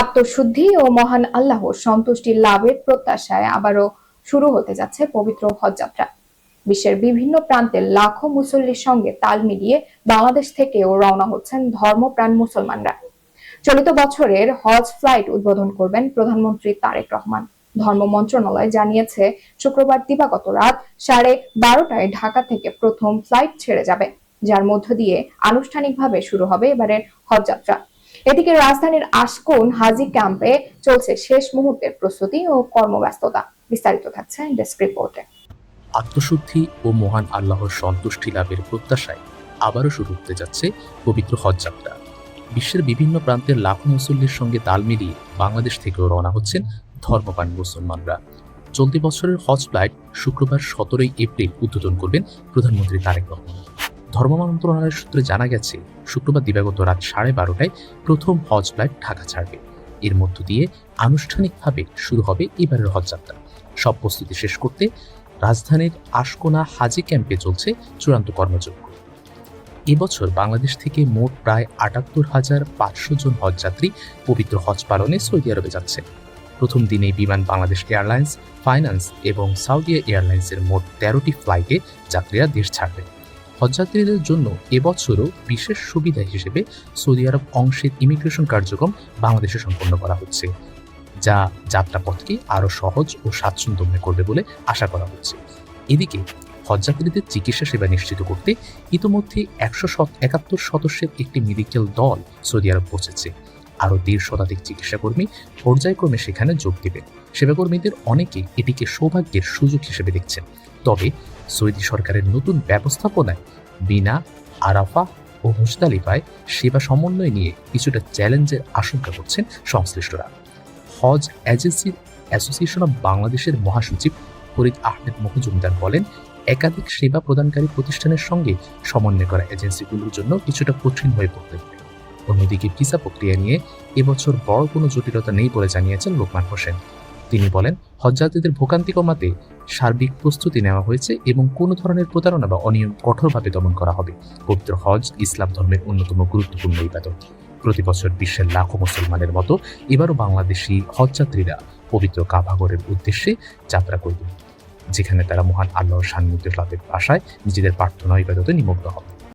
আত্মশুদ্ধি ও মহান আল্লাহর সন্তুষ্টি লাভের প্রত্যাশায় আবারও শুরু হতে যাচ্ছে পবিত্র হজ যাত্রা। বিশ্বের বিভিন্ন প্রান্তের লাখো মুসল্লির সঙ্গে তাল মিলিয়ে বাংলাদেশ থেকেও রওনা হচ্ছেন ধর্মপ্রাণ মুসলমানরা। চলিত বছরের হজ ফ্লাইট উদ্বোধন করবেন প্রধানমন্ত্রী তারেক রহমান। ধর্ম মন্ত্রণালয় জানিয়েছে, শুক্রবার দিবাগত রাত 12:30টায় ঢাকা থেকে প্রথম ফ্লাইট ছেড়ে যাবে, যার মধ্য দিয়ে আনুষ্ঠানিকভাবে শুরু হবে এবারের হজ যাত্রা। এদিকে রাজধানীর আশকোন হাজি ক্যাম্পে চলছে শেষ মুহূর্তের প্রস্তুতি ও কর্মব্যস্ততা। বিস্তারিত থাকছে ডেস্ক রিপোর্টে। আত্মশুদ্ধি ও মহান আল্লাহর সন্তুষ্টি লাভের প্রত্যাশায় আবারও শুরু হতে যাচ্ছে পবিত্র হজ যাত্রা। বিশ্বের বিভিন্ন প্রান্তের লাখো মুসল্লির সঙ্গে তাল মিলিয়ে বাংলাদেশ থেকেও রওনা হচ্ছেন ধর্মপ্রাণ মুসলমানরা। চলতি বছরের হজ ফ্লাইট শুক্রবার 17 এপ্রিল উদ্বোধন করবেন প্রধানমন্ত্রী তারেক রহমান। ধর্ম মন্ত্রণালয়ের সূত্রে জানা গেছে, শুক্রবার দিবাগত রাত 12:30টায় প্রথম হজ ফ্লাইট ঢাকা ছাড়বে। এর মধ্য দিয়ে আনুষ্ঠানিকভাবে শুরু হবে এবারের হজ যাত্রা। সব প্রস্তুতি শেষ করতে রাজধানীর আশকোনা হাজি ক্যাম্পে চলছে চূড়ান্ত কর্মযজ্ঞ। এবছর বাংলাদেশ থেকে মোট প্রায় ৭৮,৫০০ জন হজযাত্রী পবিত্র হজ পালনে সৌদি আরবে যাচ্ছে। প্রথম দিনে বিমান বাংলাদেশ এয়ারলাইন্স, ফাইন্যান্স এবং সাউদি এয়ারলাইন্সের মোট 13টি ফ্লাইটে যাত্রীরা দেশ ছাড়বেন। হজযাত্রীদের জন্য এবছরও বিশেষ সুবিধা হিসেবে সৌদি আরব অংশের ইমিগ্রেশন কার্যক্রম বাংলাদেশে সম্পন্ন করা হচ্ছে, যা যাত্রাপথকে আরও সহজ ও স্বাচ্ছন্দ্যময় করবে বলে আশা করা হচ্ছে। এদিকে হজযাত্রীদের চিকিৎসা সেবা নিশ্চিত করতে ইতোমধ্যে 171 সদস্যের একটি মেডিকেল দল সৌদি আরব পৌঁছেছে। আরও 1.5 শতাধিক চিকিৎসাকর্মী পর্যায়ক্রমে সেখানে যোগ দেবেন। সেবাকর্মীদের অনেকে এটিকে সৌভাগ্যের সুযোগ হিসেবে দেখছেন। তবে সৌদি সরকারের নতুন ব্যবস্থাপনায় বিনা, আরাফা ও মুজদালিফায় সেবা সমন্বয় নিয়ে কিছুটা চ্যালেঞ্জের আশঙ্কা করছেন সংশ্লিষ্টরা। হজ এজেন্সি অ্যাসোসিয়েশন অব বাংলাদেশের মহাসচিব ফরিদ আহমেদ মজুমদার বলেন, একাধিক সেবা প্রদানকারী প্রতিষ্ঠানের সঙ্গে সমন্বয় করা এজেন্সিগুলোর জন্য কিছুটা কঠিন হয়ে পড়তে পারে। অন্যদিকে ভিসা প্রক্রিয়া নিয়ে এবছর বড় কোনো জটিলতা নেই বলে জানিয়েছেন লোকমান হোসেন। তিনি বলেন, হজযাত্রীদের ভোগান্তি কমাতে সার্বিক প্রস্তুতি নেওয়া হয়েছে এবং কোনো ধরনের প্রতারণা বা অনিয়ম কঠোরভাবে দমন করা হবে। পবিত্র হজ ইসলাম ধর্মের অন্যতম গুরুত্বপূর্ণ ইবাদত। প্রতি বছর বিশ্বের লাখো মুসলমানের মতো এবারও বাংলাদেশি হজযাত্রীরা পবিত্র কাবাঘরের উদ্দেশ্যে যাত্রা করবে, যেখানে তারা মহান আল্লাহর সান্নিধ্য লাভের আশায় নিজেদের প্রার্থনা ইবাদতে নিমগ্ন হবে।